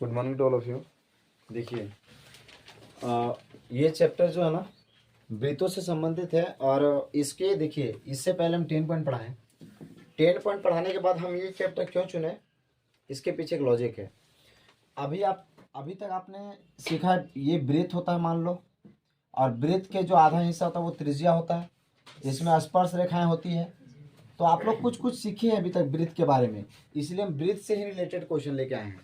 Good morning to all of you. देखिए ये chapter जो है ना वृत्तों से संबंधित है और इसके देखिए इससे पहले हम 10 पॉइंट पढ़ाएं। 10 पॉइंट पढ़ाने के बाद हम ये चैप्टर क्यों चुने, इसके पीछे एक लॉजिक है। अभी तक आपने सीखा ये वृत्त होता है मान लो, और वृत्त के जो आधा हिस्सा होता है वो त्रिज्या होता है, इसमें स्पर्श रेखाएं होती है। तो आप लोग कुछ सीखे हैं अभी तक वृत्त के बारे में, इसलिए हम वृत्त से ही रिलेटेड क्वेश्चन लेके आए हैं।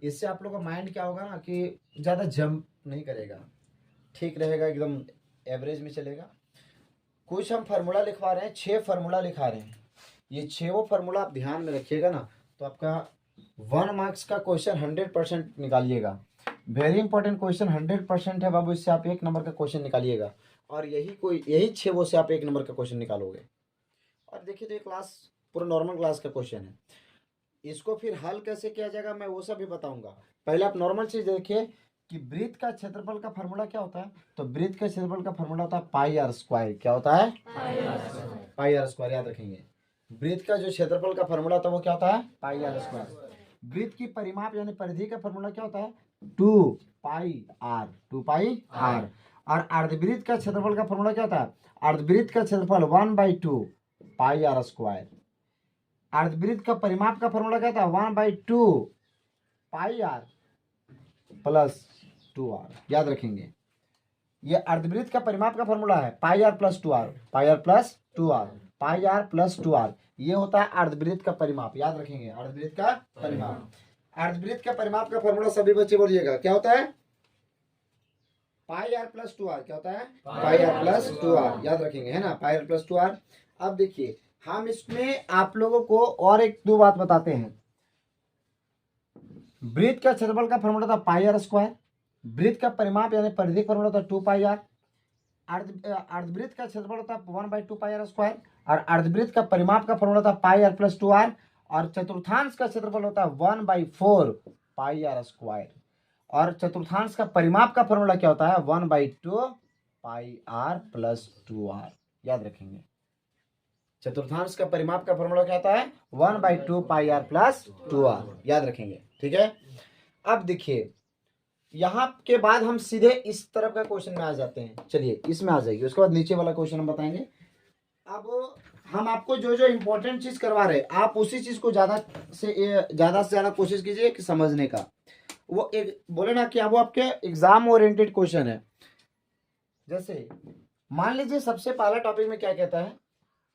इससे आप लोग का माइंड क्या होगा ना कि ज़्यादा जंप नहीं करेगा, ठीक रहेगा, एकदम एवरेज में चलेगा। कुछ हम फार्मूला लिखवा रहे हैं, 6 फार्मूला लिखा रहे हैं। ये 6 फार्मूला आप ध्यान में रखिएगा ना तो आपका 1 मार्क्स का क्वेश्चन 100% निकालिएगा। वेरी इंपॉर्टेंट क्वेश्चन 100% है बाबू, इससे आप 1 नंबर का क्वेश्चन निकालिएगा और यही 6 से आप 1 नंबर का क्वेश्चन निकालोगे। और देखिए तो ये क्लास पूरा नॉर्मल क्लास का क्वेश्चन है, इसको फिर हल कैसे किया जाएगा मैं वो सब भी बताऊंगा। पहले आप नॉर्मल चीज देखिए कि वृत्त का क्षेत्रफल का फार्मूला क्या होता है। तो वृत्त के क्षेत्रफल का फार्मूला होता है पाई आर स्क्वायर। क्या होता है? Pi are square. याद रखेंगे, वृत्त का जो क्षेत्रफल का फार्मूला होता है वो क्या होता है? Pi are square. वृत्त की परिमाप यानी परिधि का फार्मूला क्या होता है? 2 पाई आर। 2 pi are. और अर्धवृत्त का क्षेत्रफल का फार्मूला क्या होता है? अर्धवृत्त का क्षेत्रफल 1/2 पाई आर स्क्वायर। अर्धवृत्त का परिमाप का फॉर्मूला क्या था? 1/2 पाई आर प्लस 2r। याद रखेंगे, ये अर्धवृत्त का परिमाप का फॉर्मूला है pi r plus 2r। Pi r plus 2r, pi r plus 2r, ये होता है अर्धवृत्त का परिमाप। याद रखेंगे, अर्धवृत्त का परिमाप। अर्धवृत्त का परिमाप का फॉर्मूला सभी बच्चे बोलिएगा, क्या होता है? Pi r plus 2r। क्या होता है? Pi r plus 2r। याद रखेंगे, है ना, पाई आर प्लस 2r। अब देखिए हम इसमें आप लोगों को और 1-2 बात बताते हैं। वृत्त का क्षेत्रफल का फॉर्मूला था पाई आर स्क्वायर। वृत्त का परिमाप यानी परिधि का फॉर्मूला था 2 पाई आर। अर्धवृत्त का क्षेत्रफल होता है 1/2 पाई आर स्क्वायर। और अर्धवृत्त का परिमाप का फॉर्मूला था पाई आर प्लस 2r। और चतुर्थांश का क्षेत्रफल होता है 1/4 पाई आर स्क्वायर। और चतुर्थांश का परिमाप का फॉर्मूला क्या होता है? 1/2 पाई आर प्लस 2r। याद रखेंगे, चतुर्थांश का परिमाप का फॉर्मूला क्या होता है? 1/2 पाई आर प्लस 2r। याद रखेंगे, ठीक है। अब देखिए यहां के बाद हम सीधे इस तरफ का क्वेश्चन में आ जाते हैं। चलिए इसमें आ जाइए, उसके बाद नीचे वाला क्वेश्चन हम बताएंगे। अब हम आपको जो जो इंपॉर्टेंट चीज करवा रहे हैं आप उसी चीज को ज्यादा से ज्यादा कोशिश कीजिए कि समझने का। वो एक बोले ना कि वो आपके एग्जाम ओरिएंटेड क्वेश्चन है। जैसे मान लीजिए सबसे पहला टॉपिक में क्या कहता है,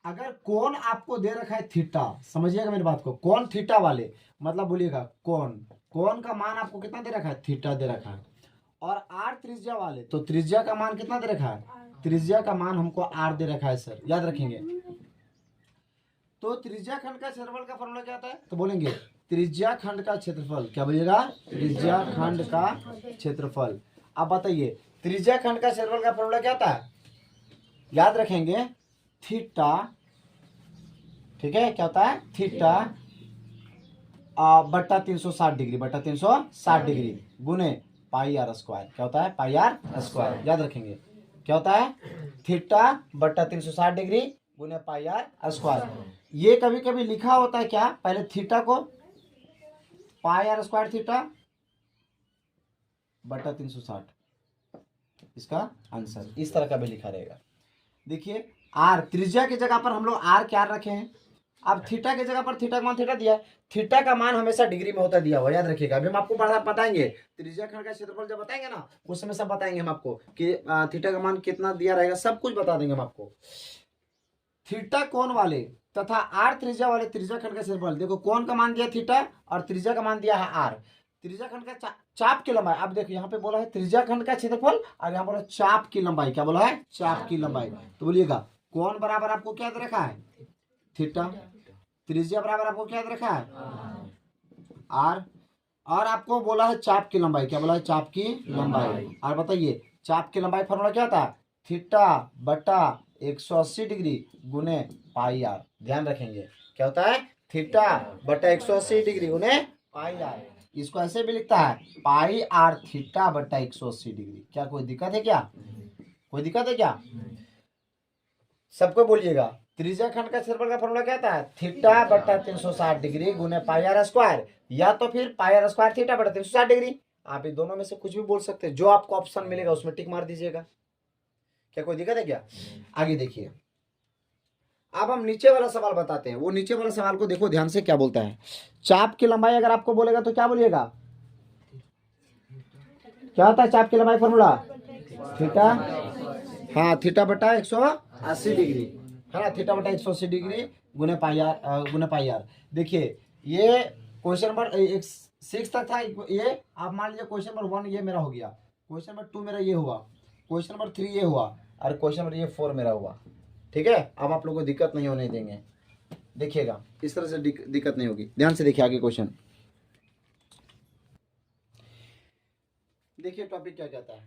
अगर कोण आपको दे रखा है थीटा, समझिएगा मेरी बात को, कोण थीटा वाले मतलब बोलिएगा कोण का मान आपको कितना दे रखा है? थीटा दे रखा है। और आर त्रिज्या वाले, तो त्रिज्या का मान कितना दे रखा है? त्रिज्या का मान हमको आर दे रखा है सर। याद रखेंगे, तो त्रिज्या खंड का क्षेत्रफल का फॉर्मूला क्या आता है? तो बोलेंगे त्रिज्या खंड का क्षेत्रफल। क्या बोलिएगा? त्रिज्या खंड का क्षेत्रफल। अब बताइए त्रिज्या खंड का क्षेत्रफल का फॉर्मूला क्या आता है? याद रखेंगे थीटा, ठीक है, क्या होता है? थीटा बट्टा 360 डिग्री, बट्टा 360 डिग्री गुने पाई आर स्क्वायर। क्या होता है? Pi are square. याद रखेंगे, क्या होता है? थीटा बट्टा 360 डिग्री गुने पाई आर स्क्वायर। ये कभी कभी लिखा होता है क्या, पहले थीटा को पाई आर स्क्वायर थीटा बट्टा 360, इसका आंसर इस तरह का भी लिखा रहेगा। देखिए आर त्रिज्या की जगह पर हम लोग आर क्या रखे हैं। अब थीटा की जगह पर थीटा का मान थीटा दिया है, थीटा का मान हमेशा डिग्री में होता दिया हुआ। याद रखिएगा, अभी हम आपको बताएंगे त्रिज्या खंड का क्षेत्रफल जब बताएंगे ना उस समय सब बताएंगे हम आपको कि थीटा का मान कितना दिया रहेगा, सब कुछ बता देंगे हम आपको। थीटा कोण वाले तथा आर त्रिज्या वाले त्रिज्या खंड का क्षेत्रफल, देखो कोण का मान दिया थीटा और त्रिज्या का मान दिया है आर। त्रिज्या खंड का चाप की लंबाई, अब देखो यहाँ पे बोला है त्रिज्या खंड का क्षेत्रफल और यहाँ बोला चाप की लंबाई। क्या बोला है? चाप की लंबाई। तो बोलिएगा कोण बराबर आपको क्या याद रखा है? थीटा। त्रिज्या बराबर आपको क्या याद रखा है? आर। और आपको बोला है चाप की लंबाई। क्या बोला है? चाप की लंबाई। और बताइए चाप की लंबाई फॉर्मूला क्या था? थीटा बटा 180 डिग्री गुने पाई आर। ध्यान रखेंगे, क्या होता है? थीटा बटा 180 डिग्री गुने पाई आर। इसको ऐसे भी लिखता है पाई आर थीटा बटा 180 डिग्री। क्या कोई दिक्कत है क्या? कोई दिक्कत है क्या? सबको बोलिएगा त्रिज्या खंड का क्षेत्रफल का फॉर्मूला क्या था? थीटा बटा 360 डिग्री गुने पाई आर स्क्वायर, या तो फिर पाई आर स्क्वायर थीटा बटा 360 डिग्री। आप इन दोनों में से कुछ भी बोल सकते हैं, जो आपको ऑप्शन मिलेगा उसमें टिक मार दीजिएगा। क्या कोई दिक्कत है क्या? आगे देखिए, अब हम नीचे वाला सवाल बताते हैं। वो नीचे वाला सवाल को देखो ध्यान से, क्या बोलता है। चाप की लंबाई अगर आपको बोलेगा तो क्या बोलिएगा? क्या होता है चाप की लंबाई फॉर्मूला? थीटा, हाँ थीटा बटा 180 डिग्री, है ना, थीटा बटा 180 डिग्री गुने पाई आर। देखिए ये क्वेश्चन नंबर 6 तक था ये। आप मान लीजिए क्वेश्चन नंबर 1 ये मेरा हो गया, क्वेश्चन नंबर 2 मेरा ये हुआ, क्वेश्चन नंबर 3 ये हुआ, और क्वेश्चन नंबर ये 4 मेरा हुआ। ठीक है, अब आप लोगों को दिक्कत नहीं होने देंगे, देखिएगा इस तरह से दिक्कत नहीं होगी। ध्यान से देखिए आगे क्वेश्चन। देखिए टॉपिक क्या कहता है,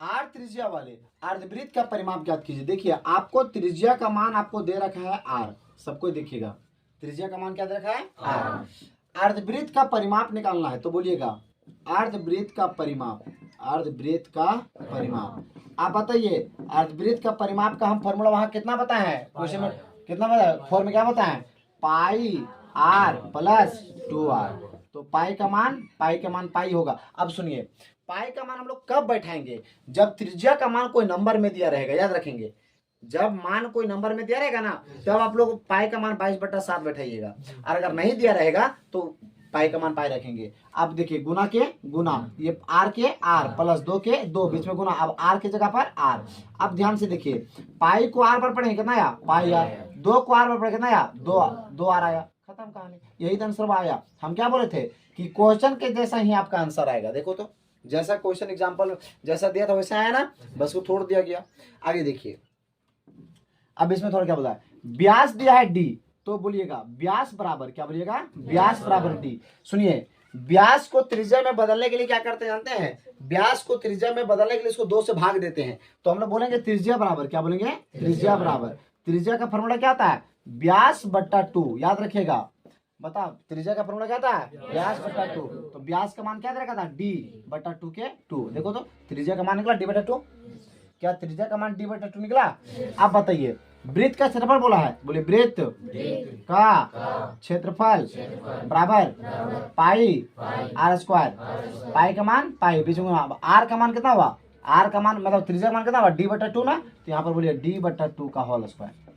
आर त्रिज्या वाले अर्धवृत्त का परिमाप ज्ञात कीजिए। देखिए आपको त्रिज्या का मान आपको दे रखा है आर, सबको देखिएगा त्रिज्या का मान क्या दे रखा है? आर। अर्धवृत्त का परिमाप निकालना है, तो बोलिएगा अर्धवृत्त का परिमाप, अर्धवृत्त का परिमाप। आप बताइए अर्धवृत्त का परिमाप का हम फॉर्मूला वहां कितना बताए हैं क्वेश्चन में? कितना बताया? फॉर्मूला क्या बताए? पाई आर प्लस 2r। तो पाई का मान पाई होगा। अब सुनिए, पाई का मान हम लोग कब बैठाएंगे? जब त्रिज्या का मान कोई नंबर में दिया रहेगा, याद रखेंगे। जब मान कोई नंबर में दिया रहेगा ना, तब आप लोग पाई का मान 22/7 बैठाइएगा, और अगर नहीं दिया रहेगा तो पाई का मान पाई रखेंगे। अब देखिए गुना के गुना, ये आर के आर प्लस 2 के 2, बीच में गुना, अब आर की जगह पर आर। अब ध्यान से देखिए, पाई को आर पर पढ़ेंगे कितना आया? पाई आर। 2 को आर पर पढ़े कितना आया? 2 आर आया, खत्म कहानी। यही तो आंसर आया। हम क्या बोले थे कि क्वेश्चन के जैसा ही आपका आंसर आएगा। देखो तो जैसा क्वेश्चन एग्जाम्पल जैसा दिया था वैसा आया ना, बस वो छोड़ दिया गया। आगे देखिए, अब इसमें थोड़ा क्या बोला है, व्यास दिया है डी, तो बोलिएगा व्यास बराबर, क्या बोलिएगा? व्यास बराबर डी। सुनिए, व्यास को त्रिज्या में बदलने के लिए क्या करते हैं जानते हैं? व्यास को त्रिज्या में बदलने के लिए इसको 2 से भाग देते हैं। तो हम लोग बोलेंगे त्रिज्या बराबर, क्या बोलेंगे? त्रिज्या बराबर। त्रिज्या का फॉर्मूला क्या आता है? व्यास बट्टा 2, याद रखिएगा। बताओ त्रिज्या का फॉर्मूला क्या था? व्यास बट्टा 2। तो व्यास का मान क्या दे रखा था? डी बट्टा 2 के 2। देखो तो त्रिज्या का मान निकला डी बट्टा 2। क्या त्रिज्या का मान डी बट्टा 2 निकला? अब बताइए वृत्त का क्षेत्रफल बोला है, बोले वृत्त का क्षेत्रफल बराबर पाई आर स्क्वायर। पाई का मान पाई, बीच में आर का मान कितना हुआ? आर का मान मतलब त्रिज्या का मान कितना हुआ? डी बट्टा 2 ना, तो यहाँ पर बोलिए डी बट्टा 2 का होल स्क्वायर।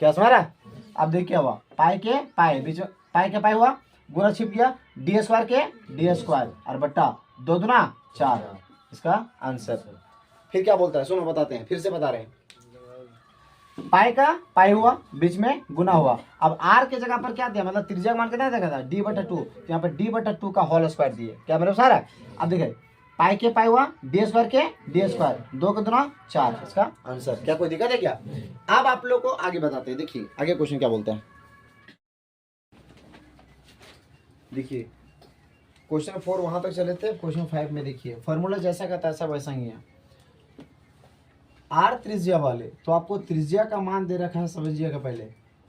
क्या समझ रहा है? अब देखिए क्या हुआ, पाई के पाई, बीच में पाई के पाई हुआ, गुना छिप गया, डी स्क्वायर के डी स्क्वायर, और बट्टा 2 दूना 4, इसका आंसर। फिर क्या बोलता है सुनो, बताते हैं, फिर से बता रहे हैं। पाई का पाई हुआ, बीच में गुना हुआ। अब आर के जगह पर क्या दिया, मतलब त्रिज्या का मान कितना देखा था? डी बटा 2, तो यहाँ पर डी बटा 2 का होल स्क्वायर दिए। क्या मतलब सारा? अब देखिए पाई के पाई हुआ, डी स्क्वायर के डी स्क्वायर, 2 के दूना 4, इसका आंसर। क्या कोई दिक्कत है क्या? अब आप लोग को आगे बताते हैं। देखिए आगे क्वेश्चन क्या बोलते हैं। देखिए क्वेश्चन 4 वहां तक चले थे, क्वेश्चन 5 में देखिए फॉर्मूला जैसा का तैसा वैसा ही है। आर त्रिज्या वाले, तो आपको त्रिज्या का मान दे रखा है, समझिएगा पहले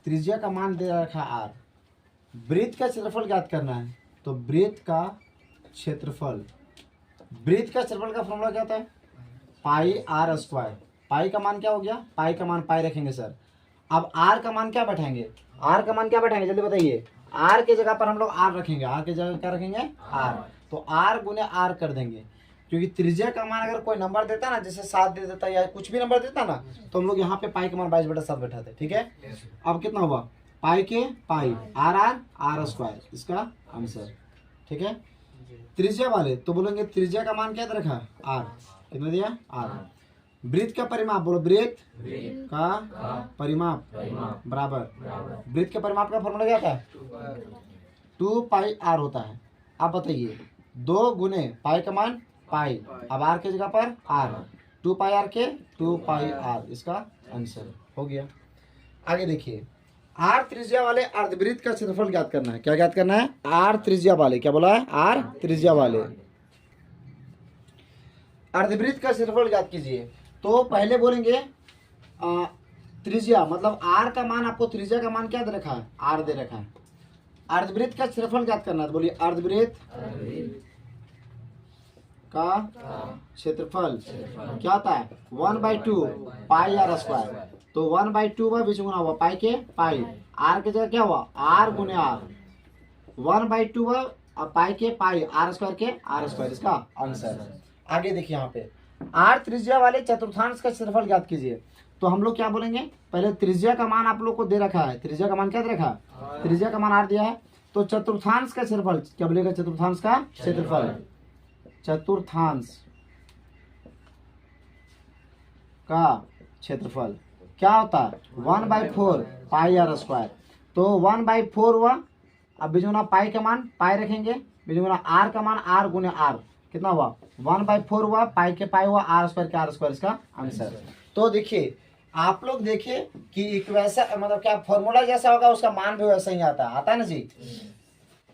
त्रिज्या का मान दे रखा है आर। वृत्त का क्षेत्रफल ज्ञात करना है, तो वृत्त का क्षेत्रफल, वृत्त का क्षेत्रफल का फॉर्मूला क्या होता है? Pi are square. पाई का मान क्या हो गया? पाई का मान पाई रखेंगे सर। अब आर का मान क्या बैठाएंगे? आर का मान क्या बैठाएंगे जल्दी बताइए। आर के जगह पर हम लोग आर रखेंगे, आर के जगह क्या रखेंगे? आर। तो आर गुने आर कर देंगे, क्योंकि त्रिज्या का मान अगर कोई नंबर देता ना, जैसे 7 दे देता या कुछ भी नंबर देता ना, तो हम लोग यहाँ पे पाई का मान 22/7 बैठाते। ठीक है, अब कितना हुआ? पाई के पाई आर आर आर स्क्वायर, इसका आंसर। ठीक है, त्रिज्या वाले तो बोलेंगे त्रिज्या का मान क्या रखा? आर। कितना दिया? आर। वृत्त का परिमाप बोलो, वृत्त का परिमाप बराबर, वृत्त के परिमाप का फॉर्मूला क्या था? 2 पाई आर होता है। अब बताइए 2 गुने पाई का मान पाई, अब आर के जगह पर आर, 2 पाई आर के 2 पाई आर, इसका आंसर हो गया। आगे देखिए, आर त्रिज्या वाले अर्धवृत्त का क्षेत्रफल ज्ञात करना है। क्या ज्ञात करना है? आर त्रिज्या वाले, क्या बोला है? आर त्रिज्या वाले अर्धवृत्त का क्षेत्रफल ज्ञात कीजिए। तो पहले बोलेंगे त्रिज्या, मतलब आर का मान, आपको त्रिज्या का मान क्या दे रखा है? आर दे रखा है। अर्धवृत्त का क्षेत्रफल ज्ञात करना है, तो बोलिए अर्धवृत्त का क्षेत्रफल क्या होता है? 1/2 पाई आर स्क्वायर। तो 1/2 हुआ, बीच में गुना हुआ पाई के पाई, आर की जगह क्या हुआ आर गुने आर, 1/2 हुआ अब पाई के पाई, आर स्क्वायर के आर स्क्वायर, इसका आंसर। आगे देखिए यहाँ पे आर त्रिज्या वाले चतुर्थांश का क्षेत्रफल ज्ञात कीजिए। तो हम लोग क्या बोलेंगे, पहले त्रिज्या का मान आप लोग को दे रखा है, त्रिज्या का मान क्या दे रखा है, त्रिज्या का मान आर दिया है। तो चतुर्थांश का क्षेत्रफल क्या बोलेगा, चतुर्थांश का क्षेत्रफल, चतुर्थांश का क्षेत्रफल क्या होता है 1/4 पाई आर स्क्वायर। तो 1/4 हुआ, अब बीच पाई का मान पाई रखेंगे, बीच आर का मान आर गुने आर, कितना हुआ 1/4 हुआ, पाई के पाई हुआ, आर स्क्वायर के आर स्क्वायर, इसका आंसर। तो देखिए आप लोग देखिए कि एक वैसा मतलब क्या फॉर्मूला जैसा होगा उसका मान भी वैसा ही आता है ना जी।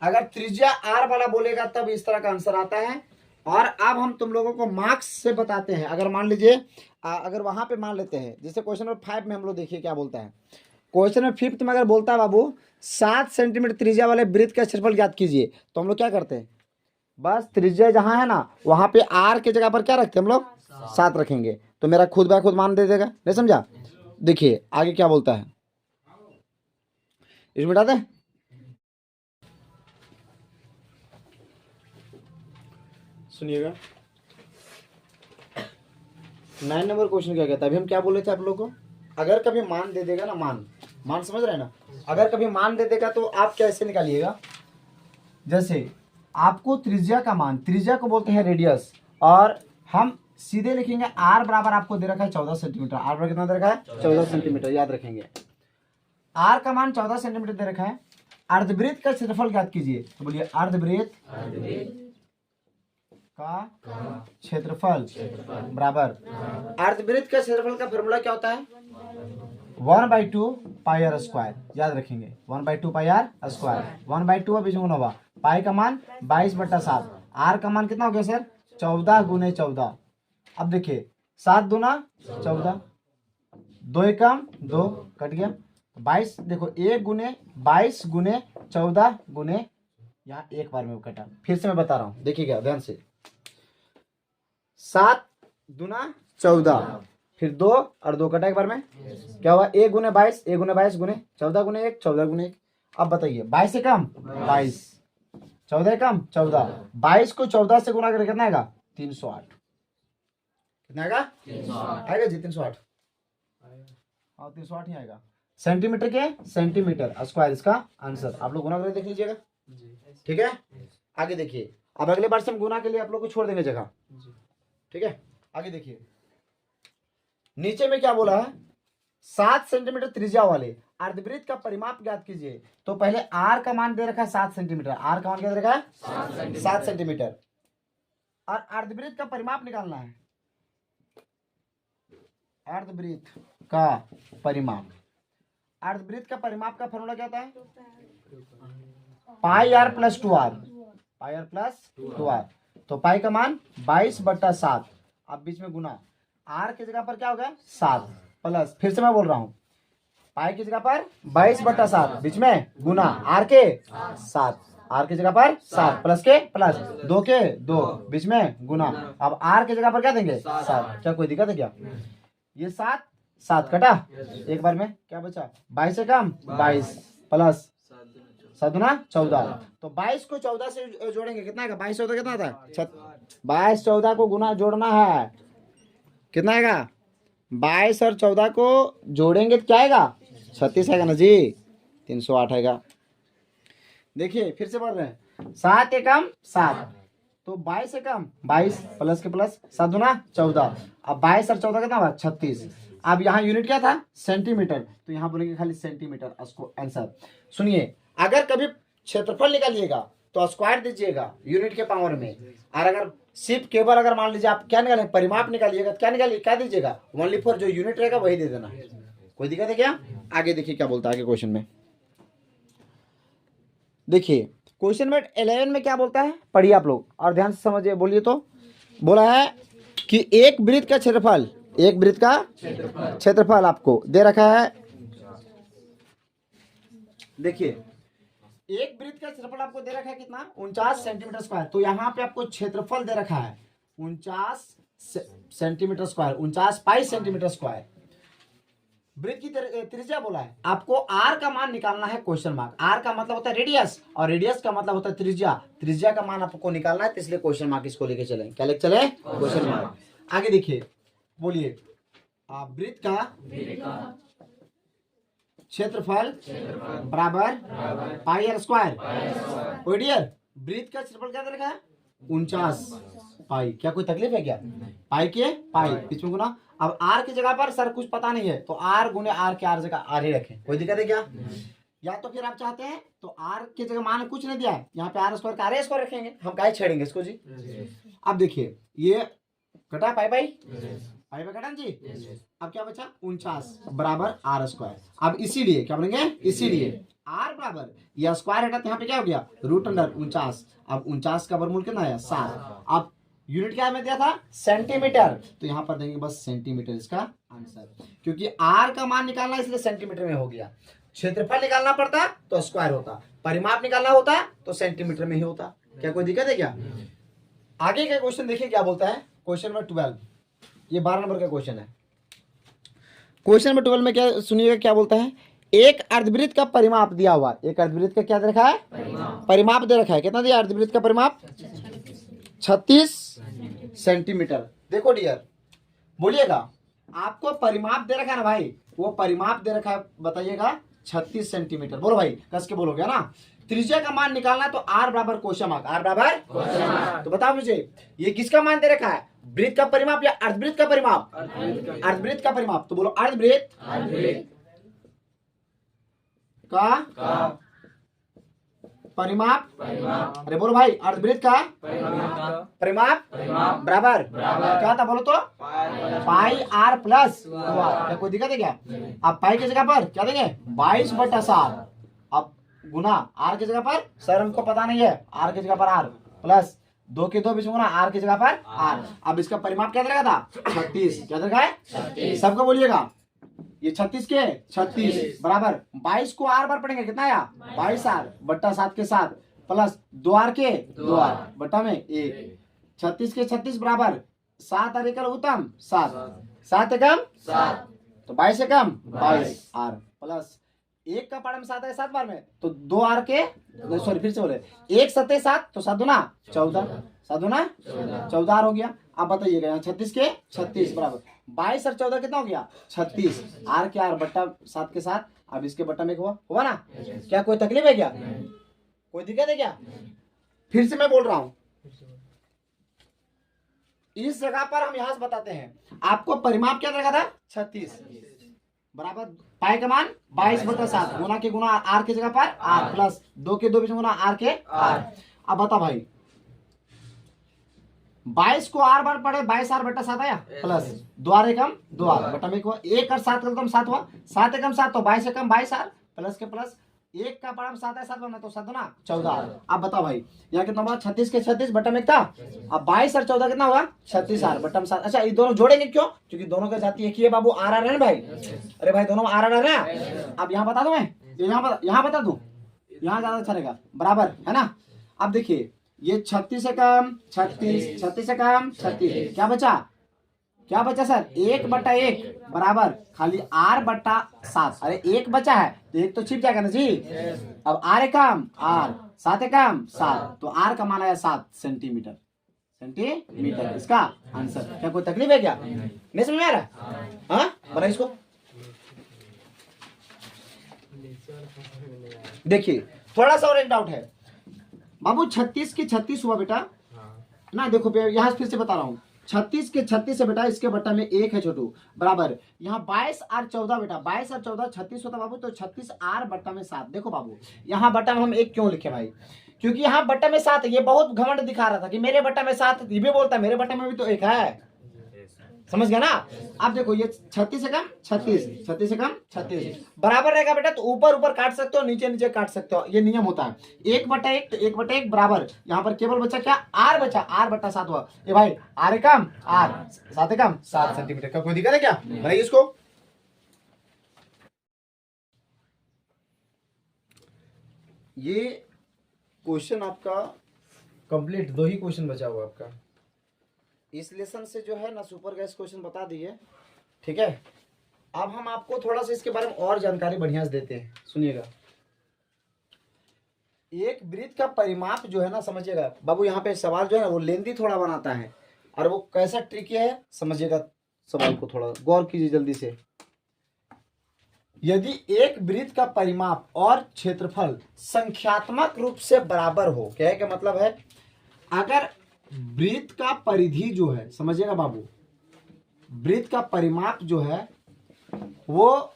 अगर त्रिज्या आर वाला बोलेगा तब इस तरह का आंसर आता है। और अब हम तुम लोगों को मार्क्स से बताते हैं। अगर मान लीजिए अगर वहां पे मान लेते हैं, जैसे क्वेश्चन नंबर 5 में हम लोग देखिए क्या बोलता है, क्वेश्चन नंबर 5 में अगर बोलता है बाबू 7 सेंटीमीटर त्रिज्या वाले वृत्त का क्षेत्रफल ज्ञात कीजिए, तो हम लोग क्या करते हैं, बस त्रिज्या जहां है ना वहां पे आर की जगह पर क्या रखते हैं हम लोग 7 रखेंगे, तो मेरा खुद बाय खुद मान दे देगा। नहीं समझा, देखिए आगे क्या बोलता है, इसमें बता दें, सुनिएगा 9 नंबर क्वेश्चन क्या कहता है। अभी हम क्या बोले थे आप लोग को, अगर कभी मान दे देगा ना, मान समझ रहे हैं ना, अगर कभी मान दे देगा तो आप कैसे निकालिएगा, जैसे आपको त्रिज्या का मान, त्रिज्या को बोलते हैं रेडियस, और हम सीधे लिखेंगे आर बराबर आपको दे रखा है 14 सेंटीमीटर, आर बराबर कितना दे रखा है 14 सेंटीमीटर, याद रखेंगे आर का मान 14 सेंटीमीटर दे रखा है। अर्धवृत्त का क्षेत्रफल ज्ञात कीजिए, तो बोलिए अर्धवृत्त का क्षेत्रफल बराबर, अर्धवृत्त का क्षेत्रफल का फॉर्मूला क्या होता है 1/2 पाई आर स्क्वायर, याद रखेंगे 1/2 पाई आर स्क्वायर, 1/2 बीच में होगा, पाई का मान 22/7, आर का मान कितना हो गया सर 14 गुने 14। अब देखिए 7 दूना 14, 2 एकम 2 कट गया 22, देखो 1 गुने 22 गुने 14 गुने, यहाँ एक बार में कटा, फिर से मैं बता रहा हूँ देखिएगा ध्यान से, 7 दूना 14, फिर 2 और 2 कटा एक बार में, क्या हुआ 1 गुने 22, 1 गुने 22 गुने 14 गुने 1, 14 गुने 1। अब बताइए 22 से कम 22, 14 कम 14, 22 को 14 से गुना करके कितना आएगा 308, कितना आएगा 308 आएगा जी 308, हाँ 308 ही आएगा, सेंटीमीटर के सेंटीमीटर स्क्वायर इसका आंसर। आप लोग गुना करके देख लीजिएगा, ठीक है। आगे देखिए, अब अगले बार से हम गुना के लिए आप लोग को छोड़ देंगे जगह, ठीक है। आगे देखिए नीचे में क्या बोला है, 7 सेंटीमीटर त्रिज्या वाले अर्धवृत्त का परिमाप ज्ञात कीजिए। तो पहले आर का मान दे रखा है 7 सेंटीमीटर, आर का मान क्या दे रखा है 7 सेंटीमीटर, और अर्धवृत्त का परिमाप निकालना है, अर्धवृत्त का परिमाप, अर्धवृत्त का परिमाप का फॉर्मूला क्या होता है pi r plus 2r, pi r plus 2r। तो पाई का मान 22/7, अब बीच में गुना, आर की जगह पर क्या होगा 7 प्लस, फिर से मैं बोल रहा हूं, पाई की जगह पर 22/7, बीच में गुना आर के 7, आर की जगह पर 7 प्लस के प्लस 2 के 2, बीच में गुना, अब आर की जगह पर क्या देंगे 7, क्या कोई दिक्कत है क्या, ये 7 कटा एक बार में, क्या बचा 22 से कम 22 प्लस 7 दूना 14, तो 22 को 14 से जोड़ेंगे कितना आएगा, 22 14 कितना आता है 22 14 को गुना जोड़ना है, कितना आएगा 22 और 14 को जोड़ेंगे तो क्या आएगा 36 आएगा ना जी, 308 आएगा। देखिए फिर से बढ़ रहे हैं, 7 एकम 7, तो 22 एकम 22 प्लस के प्लस 7 दूना 14, अब 22 और 14 कितना हुआ 36। अब यहाँ यूनिट क्या था सेंटीमीटर, तो यहाँ बोलेंगे खाली सेंटीमीटर उसको आंसर। सुनिए अगर कभी क्षेत्रफल निकालिएगा तो स्क्वायर दीजिएगा यूनिट के पावर में, और अगर सिर्फ केवल अगर मान लीजिए आप क्या निकालें परिमाप निकालिएगा, क्या निकालिए क्या दीजिएगा 1/4 जो यूनिट रहेगा वही दे देना, कोई दिक्कत है क्या। आगे देखिए क्या बोलता है आगे क्वेश्चन में, देखिए क्वेश्चन नंबर 11 में क्या बोलता है, पढ़िए आप लोग और ध्यान से समझिए, बोलिए। तो बोला है कि एक वृत्त का क्षेत्रफल, एक वृत्त का क्षेत्रफल आपको दे रखा है, देखिए एक वृत्त का क्षेत्रफल आपको दे रखा है कितना 49 सेंटीमीटर स्क्वायर, तो यहाँ पे आपको क्षेत्रफल दे रखा है 49 सेंटीमीटर स्क्वायर, 49 पाई सेंटीमीटर स्क्वायर। वृत्त की त्रिज्या बोला है, आपको आर का मान निकालना है क्वेश्चन मार्क। आर का मतलब होता है रेडियस और रेडियस का मतलब होता है त्रिज्या। त्रिज्या का मान आपको निकालना है, तो इसलिए क्वेश्चन मार्क इसको लेके चले। क्या लेके चले? Question mark. आगे देखिए, बोलिए वृत्त का क्षेत्रफल बराबर पाई आर स्क्वायर। ओ डियर, वृत्त का क्षेत्रफल क्या दे रखा है? 49 पाई। क्या कोई तकलीफ है क्या? पाई के पाई बीच में गुना। अब आर की जगह पर सर कुछ पता नहीं है तो आर गुने आर के आर जगह आर ही रखें, कोई दिक्कत है क्या? या तो फिर आप चाहते हैं तो आर की जगह मान कुछ नहीं दिया है, यहाँ पे आर स्क्वायर का आर स्क्वायर रखेंगे, हम काहे छेड़ेंगे इसको जी। अब देखिए ये कटा पाई पाई पाई पे कटा जी। अब क्या बचा? 49 बराबर आर स्क्वायर। अब इसीलिए क्या बनेंगे? इसीलिए आर बराबर यह स्क्वायर हटा तो यहाँ पे क्या हो गया? Root under 49। अब 49 का वर्गमूल कितना है? 7। अब यूनिट क्या में दिया था? सेंटीमीटर, तो यहाँ पर देंगे बस सेंटीमीटर इसका आंसर, क्योंकि आर का मान निकालना इसलिए सेंटीमीटर में हो गया। क्षेत्रफल निकालना पड़ता तो स्क्वायर होता, परिमाप निकालना होता तो सेंटीमीटर में ही होता। क्या कोई दिक्कत है क्या? आगे का क्वेश्चन देखिए क्या बोलता है। क्वेश्चन नंबर 12, ये 12 नंबर का क्वेश्चन है। क्वेश्चन नंबर 12 में क्या सुनिएगा क्या बोलता है। एक अर्धवृत्त का परिमाप दिया हुआ, एक अर्धवृत्त का क्या दे रखा है? परिमाप दे रखा है। कितना दिया अर्धवृत्त का परिमाप? 36 सेंटीमीटर। देखो डियर, बोलिएगा आपको परिमाप दे रखा है ना भाई, वो परिमाप दे रखा है, बताइएगा 36 सेंटीमीटर। बोलो भाई, कस के बोलोगे ना। त्रिज्या का मान निकालना तो आर बराबर क्वेश्चन मार्क, आर बराबर क्वेश्चन मार्क। तो बताओ मुझे ये किसका मान दे रखा है? वृत्त का परिमाप या अर्धवृत्त का परिमाप? अर्धवृत्त का परिमाप। तो बोलो अर्धवृत्त का परिमाप। अरे बोलो भाई, अर्धवृत्त का परिमाप बराबर क्या था? बोलो तो पाई आर प्लस। क्या कोई दिक्कत है क्या? अब पाई की जगह पर क्या देंगे? 22/7। अब गुना आर की जगह पर, सर हमको पता नहीं है, आर की जगह पर आर प्लस 2 के 2 बीच में गुना आर की जगह पर आर। अब इसका परिमाप क्या दे था? 36। क्या दे है? 36। सबको बोलिएगा ये 36 के 36 बराबर 22 को आर बार पढ़ेंगे, कितना आया? 22 आर बट्टा 7 के 7 प्लस 2 आर के 2 आर बट्टा में 1। 36 के 36 बराबर 7 आर एकल उत्तम 7, 7 एकम 7, तो 22 एकम 22 आर प्लस 1 का पारा में 7 है 7 बार में, तो 2 आर के, सॉरी फिर से बोले 1 7 7, तो 7 दूना 14, 7 दूना 14 आर हो गया। अब बताइएगा यहाँ 36 के 36 बराबर 22 और 14 कितना हो गया? 36। आर के आर बट्टा 7 के 7। अब इसके बट्टा में हुआ ना? क्या कोई तकलीफ है क्या? कोई दिक्कत है क्या? फिर से मैं बोल रहा हूं, इस जगह पर हम यहां से बताते हैं आपको परिमाप क्या रखा था? 36 बराबर पाई का मान 22/7 गुना के गुना आर की जगह पर आर प्लस 2 के 2 बीच में गुना आर के आर। अब बता भाई 22 को आर बार पढ़े 22 आर बट्टा 7 आया प्लस 2 आर एकम 2 आर बट्टा में 1 और 7 कम 7 हुआ, 7 एकम 7 तो 22 एकम 22 आर प्लस के प्लस 1 का पारा में 7 है 7 बना तो 7 ना 14 आर। अब बताओ भाई यहाँ कितना हुआ? 36 के 36 बट्टा में था। अब 22 और 14 कितना हुआ? 36 आर बट्टा में 7। अच्छा ये दोनों जोड़ेंगे क्यों? क्योंकि दोनों का जाति एक ही है बाबू, आर आर है ना भाई। अरे भाई दोनों आर आर है ना। अब यहाँ बता दू मैं, यहाँ बता दू, यहाँ ज्यादा अच्छा रहेगा, बराबर है ना। अब देखिए ये 36 से कम 36, 36 से कम 36, क्या बचा? क्या बचा सर? 1/1 बराबर खाली आर बट्टा 7। अरे 1 बचा है तो 1 तो छिप जाएगा ना जी। अब आर कम आर 7 कम 7, तो आर का मान आया 7 सेंटीमीटर। सेंटीमीटर इसका आंसर। क्या कोई तकलीफ है क्या? नहीं समझ में आ रहा? हाँ बना इसको। देखिए थोड़ा सा और एक डाउट है बाबू, 36 के 36 हुआ बेटा ना। देखो यहाँ फिर से बता रहा हूँ, 36 के 36 से बेटा इसके बट्टा में 1 है छोटू बराबर यहाँ 22 और 14 बेटा 22 और 14 36 होता बाबू, तो 36 आर बट्टा में 7। देखो बाबू यहाँ बट्टा में हम 1 क्यों लिखे भाई? क्योंकि यहाँ बट्टा में 7 ये बहुत घमंड दिखा रहा था कि मेरे बट्टा में 7, ये भी बोलता है मेरे बट्टा में भी तो 1 है। समझ गया ना? अब देखो ये 36 से कम 36, 36 से कम 36 बराबर रहेगा बेटा, तो ऊपर ऊपर काट सकते हो, नीचे नीचे काट सकते हो, ये नियम होता है। 1/1 तो 1/1 बराबर यहाँ पर केवल बचा क्या? आर बचा, आर बट्टा 7 हुआ। ये भाई आर कम आर 7 कम 7 सेंटीमीटर। का कोई दिक्कत है क्या भाई? इसको ये क्वेश्चन आपका कंप्लीट, 2 ही क्वेश्चन बचा हुआ आपका इस लेसन से जो है ना। सुपर गैस क्वेश्चन बता दिए, ठीक है। अब हम आपको थोड़ा सा इसके बारे में और जानकारी बढ़िया से देते हैं, सुनिएगा। एक वृत्त का परिमाप जो है ना, समझिएगा बाबू, यहाँ पे सवाल जो है ना वो लेंदी थोड़ा बनाता है, और वो कैसा ट्रिकी है समझिएगा, सवाल को थोड़ा गौर कीजिए जल्दी से। यदि एक वृत्त का परिमाप और क्षेत्रफल संख्यात्मक रूप से बराबर हो, क्या का मतलब है, अगर वृत्त का परिधि जो है, समझिएगा बाबू, वृत्त का परिमाप जो है वो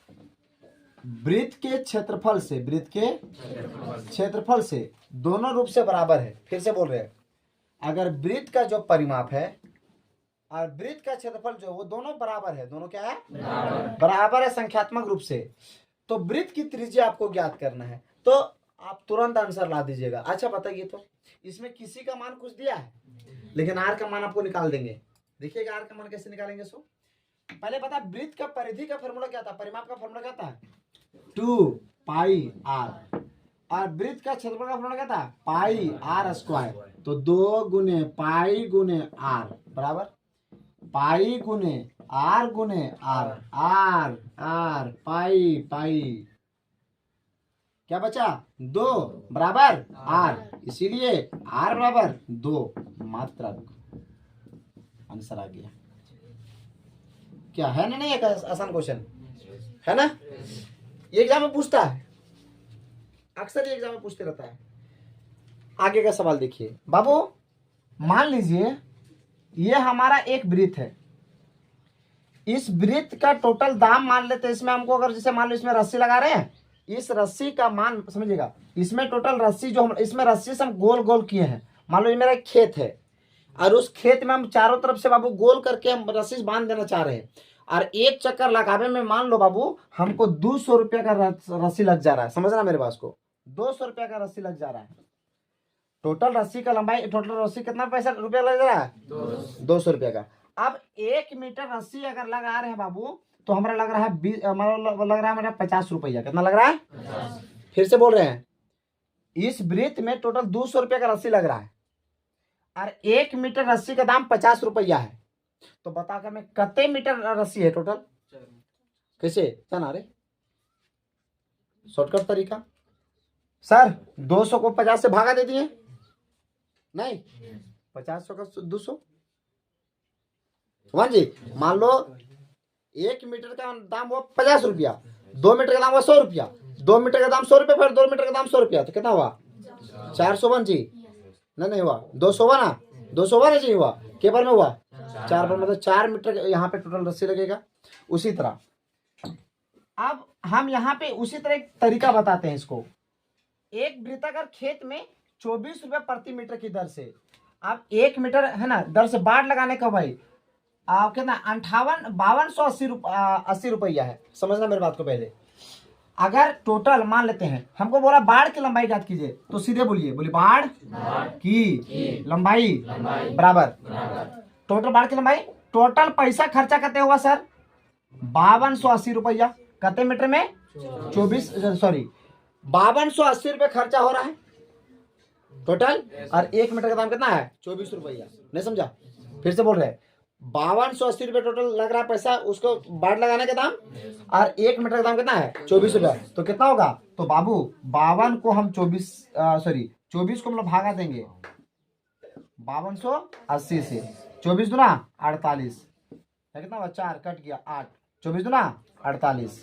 वृत्त के क्षेत्रफल से, वृत्त के क्षेत्रफल से दोनों रूप से बराबर है। फिर से बोल रहे हैं, अगर वृत्त का जो परिमाप है और वृत्त का क्षेत्रफल जो वो दोनों बराबर है, दोनों क्या है, बराबर है संख्यात्मक रूप से, तो वृत्त की त्रिज्या आपको ज्ञात करना है। तो आप तुरंत आंसर ला दीजिएगा। अच्छा बताइए, तो इसमें किसी का मान कुछ दिया है, लेकिन आर का मान आपको निकाल देंगे। देखिएगा आर का मान कैसे निकालेंगे। सो पहले पता, वृत्त का परिधि का फॉर्मूला क्या था, परिमाप का फॉर्मूला क्या था, 2 पाई आर, और वृत्त का क्षेत्रफल का फॉर्मूला क्या था, पाई आर स्क्वायर। तो 2 गुने पाई गुने आर बराबर पाई गुने आर आर आर पाई पाई, क्या बचा, 2 बराबर आर, इसीलिए आर बराबर 2 मात्रक। आंसर आ गया। क्या है ना, नहीं एक आसान क्वेश्चन है ना, ये एग्जाम में पूछता है, अक्सर ये एग्जाम में पूछते रहता है। आगे का सवाल देखिए बाबू, मान लीजिए ये हमारा एक वृत्त है, इस वृत्त का टोटल दाम मान लेते हैं, इसमें हमको अगर जैसे मान लो इसमें रस्सी लगा रहे हैं, इस रस्सी का मान समझिएगा, इसमें टोटल रस्सी जो हम इसमें रस्सी से हम गोल गोल किए हैं, मान लो ये मेरा एक खेत है, और उस खेत में हम चारों तरफ से बाबू गोल करके हम रस्सी बांध देना चाह रहे हैं, और एक चक्कर लगाने में मान लो बाबू हमको 200 रुपया का रस्सी लग जा रहा है, समझना मेरे पास को, 200 रुपया का रस्सी लग जा रहा है। टोटल रस्सी का लंबाई, टोटल रस्सी कितना पैसा रुपया लग रहा है, 200 रुपया का। अब 1 मीटर रस्सी अगर लगा रहे हैं बाबू, तो हमारा लग रहा है हमारा लग रहा है हमारा 50 रुपया। कितना लग रहा है, 50। फिर से बोल रहे हैं, इस वृत्त में टोटल 200 रुपया का रस्सी लग रहा है, और 1 मीटर रस्सी का दाम 50 रुपया है। तो बता कर मैं कितने मीटर रस्सी है टोटल, कैसे जाना रे, शॉर्टकट तरीका सर, 200 को 50 से भागा दे दिए, नहीं 50 का 200 वन जी, मान लो 1 मीटर का दाम हुआ 50 रुपया, 2 मीटर का दाम हुआ 100 रुपया, 2 मीटर का दाम 100 रुपया, फिर 2 मीटर का दाम 100 रुपया, तो कितना हुआ 400 वन जी, नहीं हुआ 200 हुआ ना, 200 हुआ ना जी, हुआ के बार में हुआ 4 बार, मतलब 4 मीटर यहाँ पे टोटल रस्सी लगेगा। उसी तरह अब हम यहाँ पे उसी तरह एक तरीका बताते हैं इसको, एक वृत्ताकार खेत में 24 रुपए प्रति मीटर की दर से, आप 1 मीटर है ना दर से बाढ़ लगाने का भाई कितना 5280 रुपया है, समझना मेरी बात को। पहले अगर टोटल मान लेते हैं, हमको बोला बाढ़ की लंबाई ज्ञात कीजिए, तो सीधे बोलिए बाढ़ की लंबाई बराबर टोटल बाढ़ की लंबाई, टोटल पैसा खर्चा कितने हुआ सर, 5280 रुपया, कितने मीटर में 24 सॉरी 5280 रुपये खर्चा हो रहा है टोटल, और 1 मीटर का दाम कितना है 24 रुपया, नहीं समझा, फिर से बोल रहे हैं 5280 रुपये टोटल लग रहा है पैसा उसको बाढ़ लगाने का दाम, और 1 मीटर का दाम कितना है 24 रुपया, तो कितना होगा, तो बाबू 52 को हम 24 को मतलब भागा देंगे 5280 से, 24 दुना 48, कितना हुआ 4 कट गया 8, 24 दुना 48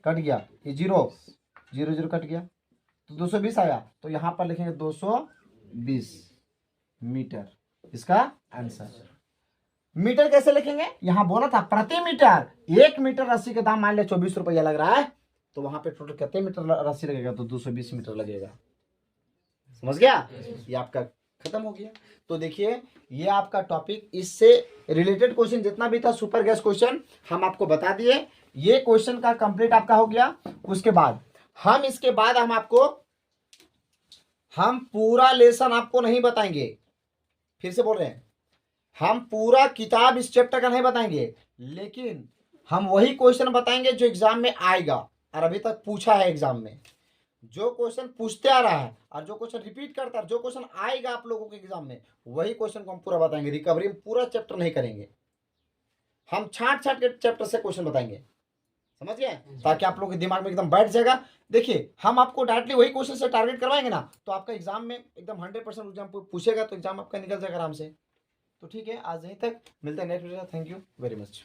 कट गया, ये 0 0 0 कट गया, तो 220 आया, तो यहाँ पर लिखेंगे 220 मीटर, इसका आंसर। मीटर कैसे लिखेंगे, यहां बोला था प्रति मीटर, 1 मीटर रस्सी का दाम मान लिया 24 रुपया लग रहा है, तो वहां पे टोटल कितने मीटर रस्सी लगेगा, तो 220 मीटर लगेगा, समझ गया, ये आपका खत्म हो गया। तो देखिए ये आपका टॉपिक, इससे रिलेटेड क्वेश्चन जितना भी था सुपर गैस क्वेश्चन हम आपको बता दिए, ये क्वेश्चन का कंप्लीट आपका हो गया। उसके बाद इसके बाद हम आपको पूरा लेसन आपको नहीं बताएंगे, फिर से बोल रहे हैं हम पूरा किताब इस चैप्टर का नहीं बताएंगे, लेकिन हम वही क्वेश्चन बताएंगे जो एग्जाम में आएगा और अभी तक पूछा है एग्जाम में, जो क्वेश्चन पूछते आ रहा है और जो क्वेश्चन रिपीट करता है, जो क्वेश्चन आएगा आप लोगों के एग्जाम में, वही क्वेश्चन को हम पूरा बताएंगे, रिकवरी में पूरा चैप्टर नहीं करेंगे। हम छांट छांट के चैप्टर से क्वेश्चन बताएंगे, समझ गए, ताकि आप लोगों के दिमाग में एकदम बैठ जाएगा। देखिए हम आपको डायरेक्टली वही क्वेश्चन से टारगेट करवाएंगे ना, तो आपका एग्जाम में एकदम 100% एग्जाम पूछेगा, तो एग्जाम आपका निकल जाएगा आराम से। तो ठीक है, आज यहीं तक, मिलते हैं next video. Thank you very much.